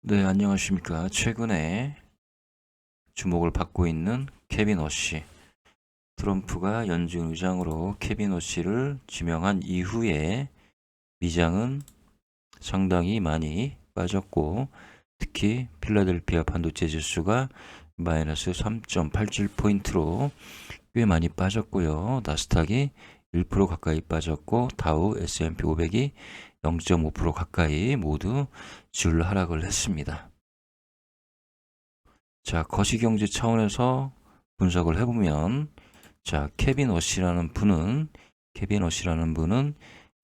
네, 안녕하십니까. 최근에 주목을 받고 있는 케빈 어시. 트럼프가 연준 의장으로 케빈 어시를 지명한 이후에 미장은 상당히 많이 빠졌고, 특히 필라델피아 반도체 지수가 마이너스 3.87포인트로 꽤 많이 빠졌고요. 나스닥이 1% 가까이 빠졌고, 다우 S&P 500이 0.5% 가까이 모두 줄 하락을 했습니다. 자, 거시경제 차원에서 분석을 해보면, 자, 케빈 어시라는 분은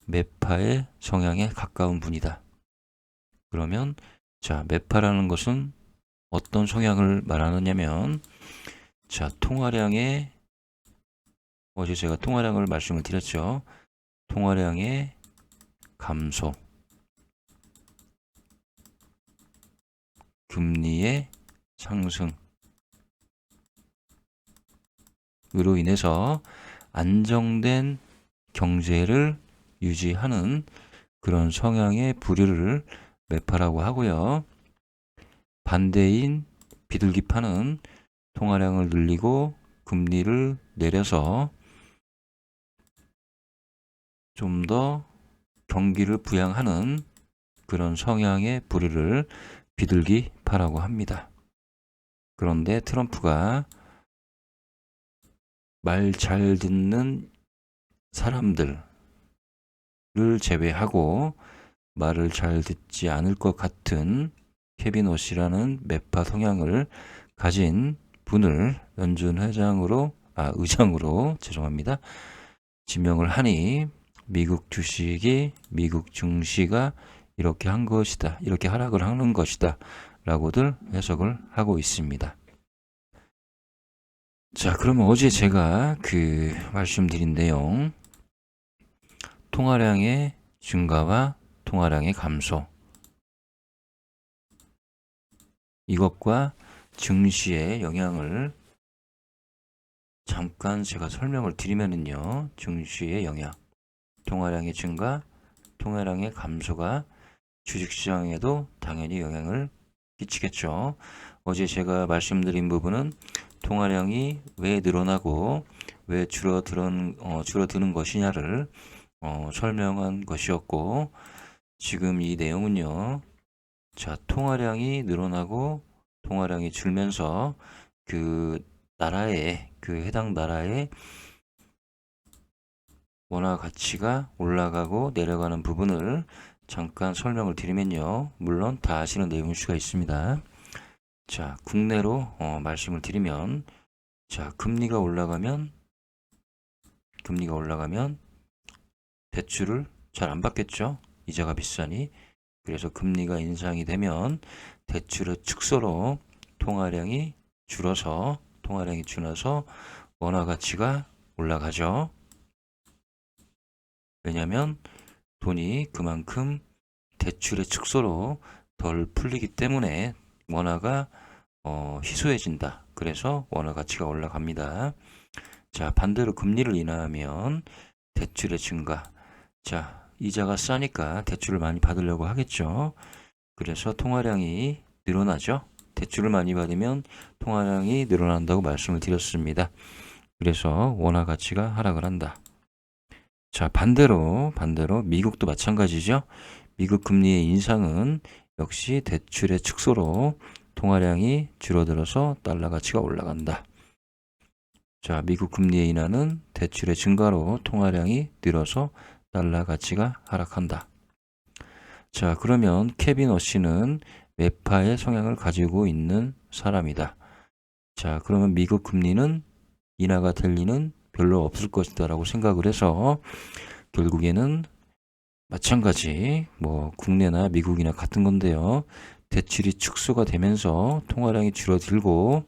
매파의 성향에 가까운 분이다. 그러면, 자, 매파라는 것은 어떤 성향을 말하느냐면, 자, 어제 제가 통화량을 말씀을 드렸죠. 통화량의 감소, 금리의 상승으로 인해서 안정된 경제를 유지하는 그런 성향의 부류를 매파라고 하고요. 반대인 비둘기파는 통화량을 늘리고 금리를 내려서 좀 더 경기를 부양하는 그런 성향의 부류를 비둘기파라고 합니다. 그런데 트럼프가 말 잘 듣는 사람들을 제외하고 말을 잘 듣지 않을 것 같은 케빈 어시라는 매파 성향을 가진 분을 연준 의장으로 죄송합니다. 지명을 하니 미국 증시가 이렇게 한 것이다. 이렇게 하락을 하는 것이다. 라고들 해석을 하고 있습니다. 자, 그러면 어제 제가 말씀드린 내용, 통화량의 증가와 통화량의 감소, 이것과 증시의 영향을 잠깐 제가 설명을 드리면은요, 증시의 영향, 통화량의 증가, 통화량의 감소가 주식시장에도 당연히 영향을 끼치겠죠. 어제 제가 말씀드린 부분은 통화량이 왜 늘어나고 왜 줄어드는 것이냐를 설명한 것이었고, 지금 이 내용은요, 자, 통화량이 늘어나고 통화량이 줄면서 해당 나라의 원화 가치가 올라가고 내려가는 부분을 잠깐 설명을 드리면요. 물론 다 아시는 내용일 수가 있습니다. 자, 국내로 말씀을 드리면, 자, 금리가 올라가면 대출을 잘 안 받겠죠. 이자가 비싸니. 그래서 금리가 인상이 되면 대출의 축소로 통화량이 줄어서 원화 가치가 올라가죠. 왜냐하면 돈이 그만큼 대출의 축소로 덜 풀리기 때문에 원화가 희소해진다. 그래서 원화 가치가 올라갑니다. 자, 반대로 금리를 인하하면 대출의 증가. 자, 이자가 싸니까 대출을 많이 받으려고 하겠죠. 그래서 통화량이 늘어나죠. 대출을 많이 받으면 통화량이 늘어난다고 말씀을 드렸습니다. 그래서 원화 가치가 하락을 한다. 자, 반대로 미국도 마찬가지죠. 미국 금리의 인상은 역시 대출의 축소로 통화량이 줄어들어서 달러 가치가 올라간다. 자, 미국 금리의 인하는 대출의 증가로 통화량이 늘어서 달러 가치가 하락한다. 자, 그러면 케빈 어시는 매파의 성향을 가지고 있는 사람이다. 자, 그러면 미국 금리는 인하가 될 리는 별로 없을 것이다 라고 생각을 해서 결국에는 마찬가지 국내나 미국이나 같은 건데요. 대출이 축소가 되면서 통화량이 줄어들고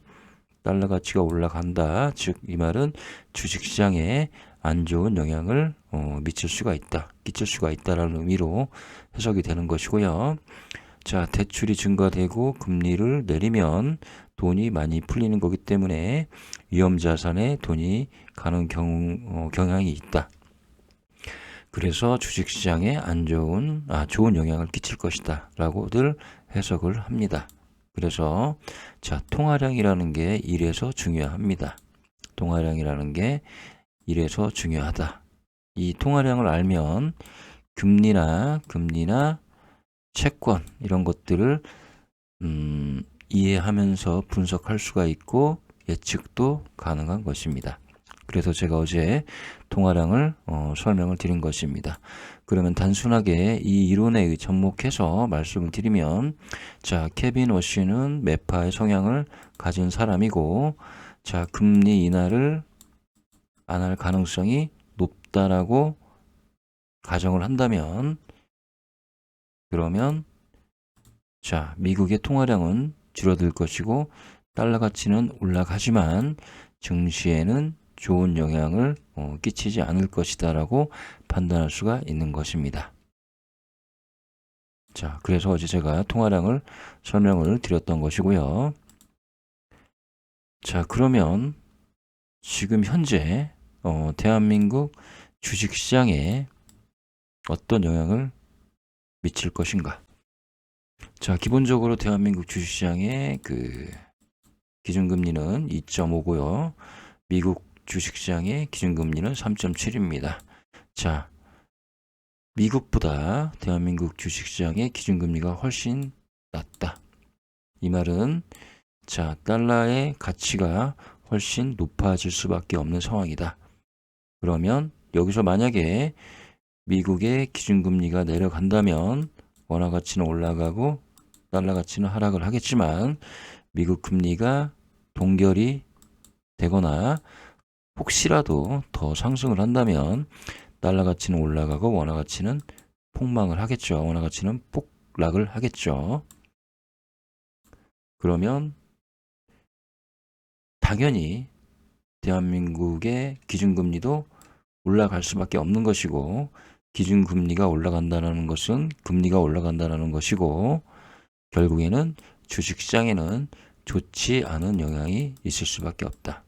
달러 가치가 올라간다. 즉 이 말은 주식시장에 안 좋은 영향을 끼칠 수가 있다라는 의미로 해석이 되는 것이고요. 자, 대출이 증가되고 금리를 내리면 돈이 많이 풀리는 거기 때문에 위험 자산에 돈이 가는 경향이 있다. 그래서 주식시장에 좋은 영향을 끼칠 것이다 라고들 해석을 합니다. 그래서 자, 통화량이라는 게 이래서 중요합니다. 통화량이라는 게 이래서 중요하다. 이 통화량을 알면 금리나 채권 이런 것들을 이해하면서 분석할 수가 있고 예측도 가능한 것입니다. 그래서 제가 어제 통화량을 설명을 드린 것입니다. 그러면 단순하게 이 이론에 접목해서 말씀을 드리면 자, 케빈 워시는 매파의 성향을 가진 사람이고 자, 금리 인하를 안 할 가능성이 높다라고 가정을 한다면 그러면 자, 미국의 통화량은 줄어들 것이고 달러 가치는 올라가지만 증시에는 좋은 영향을 끼치지 않을 것이다 라고 판단할 수가 있는 것입니다. 자, 그래서 어제 제가 통화량을 설명을 드렸던 것이고요. 자, 그러면 지금 현재 대한민국 주식시장에 어떤 영향을 미칠 것인가? 자, 기본적으로 대한민국 주식시장의 그 기준금리는 2.5고요. 미국 주식시장의 기준금리는 3.7입니다. 자, 미국보다 대한민국 주식시장의 기준금리가 훨씬 낮다. 이 말은 자, 달러의 가치가 훨씬 높아질 수밖에 없는 상황이다. 그러면 여기서 만약에 미국의 기준금리가 내려간다면 원화 가치는 올라가고 달러 가치는 하락을 하겠지만 미국 금리가 동결이 되거나 혹시라도 더 상승을 한다면 달러 가치는 올라가고 원화 가치는 폭망을 하겠죠. 원화 가치는 폭락을 하겠죠. 그러면 당연히 대한민국의 기준금리도 올라갈 수밖에 없는 것이고 기준금리가 올라간다는 것은 금리가 올라간다는 것이고 결국에는 주식시장에는 좋지 않은 영향이 있을 수밖에 없다.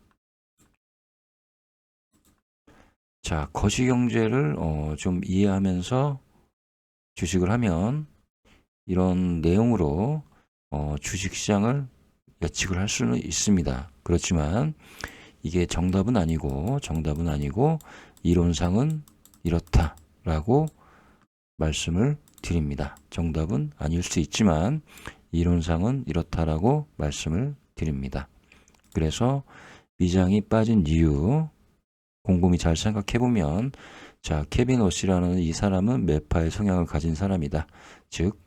자, 거시경제를 좀 이해하면서 주식을 하면 이런 내용으로 주식시장을 예측을 할 수는 있습니다. 그렇지만 이게 정답은 아니고 이론상은 이렇다라고 말씀을 드립니다. 정답은 아닐 수 있지만 이론상은 이렇다라고 말씀을 드립니다. 그래서 미장이 빠진 이유 곰곰이 잘 생각해보면 자, 케빈 워시라는 이 사람은 매파의 성향을 가진 사람이다. 즉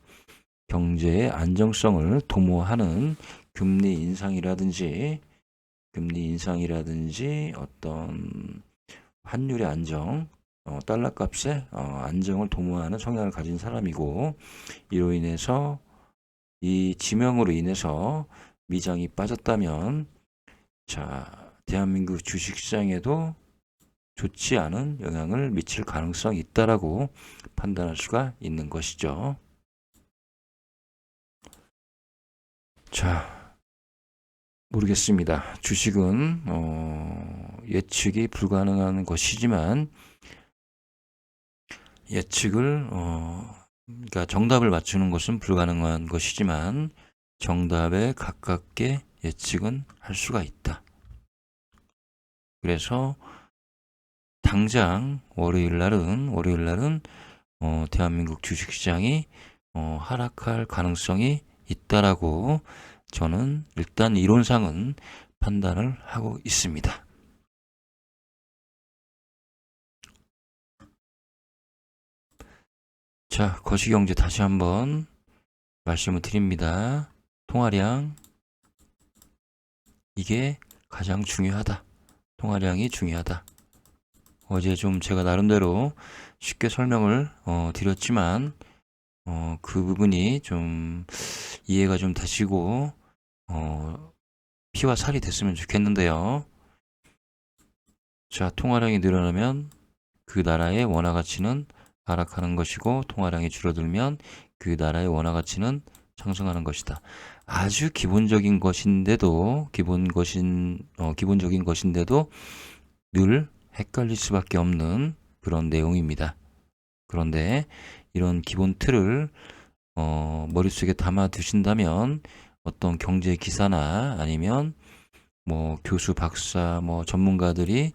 경제의 안정성을 도모하는 금리 인상이라든지 어떤 환율의 안정, 달러 값의 안정을 도모하는 성향을 가진 사람이고 이로 인해서 이 지명으로 인해서 미장이 빠졌다면 자, 대한민국 주식시장에도 좋지 않은 영향을 미칠 가능성이 있다라고 판단할 수가 있는 것이죠. 자, 모르겠습니다. 주식은 예측이 불가능한 것이지만 예측을 그러니까 정답을 맞추는 것은 불가능한 것이지만 정답에 가깝게 예측은 할 수가 있다. 그래서 당장 월요일 날은 대한민국 주식시장이 하락할 가능성이 있다라고 저는 일단 이론상은 판단을 하고 있습니다. 자, 거시경제 다시 한번 말씀을 드립니다. 통화량 이게 가장 중요하다. 통화량이 중요하다. 어제 좀 제가 나름대로 쉽게 설명을 드렸지만 그 부분이 좀 이해가 좀 되시고 피와 살이 됐으면 좋겠는데요. 자, 통화량이 늘어나면 그 나라의 원화 가치는 하락하는 것이고 통화량이 줄어들면 그 나라의 원화 가치는 상승하는 것이다. 아주 기본적인 것인데도 기본적인 것인데도 늘 헷갈릴 수밖에 없는 그런 내용입니다. 그런데 이런 기본 틀을 머릿속에 담아 두신다면 어떤 경제 기사나 아니면 뭐 교수, 박사, 뭐 전문가들이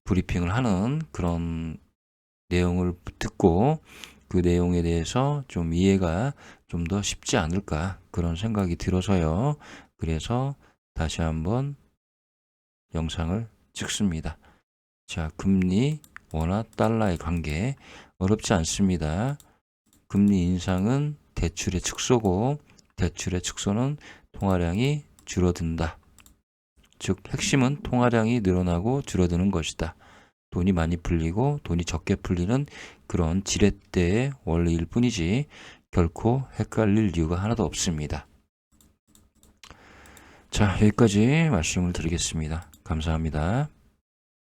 브리핑을 하는 그런 내용을 듣고 그 내용에 대해서 좀 이해가 좀 더 쉽지 않을까 그런 생각이 들어서요. 그래서 다시 한번 영상을 찍습니다. 자, 금리, 원화, 달러의 관계 어렵지 않습니다. 금리 인상은 대출의 축소고 대출의 축소는 통화량이 줄어든다. 즉 핵심은 통화량이 늘어나고 줄어드는 것이다. 돈이 많이 풀리고 돈이 적게 풀리는 그런 지렛대의 원리일 뿐이지 결코 헷갈릴 이유가 하나도 없습니다. 자, 여기까지 말씀을 드리겠습니다. 감사합니다.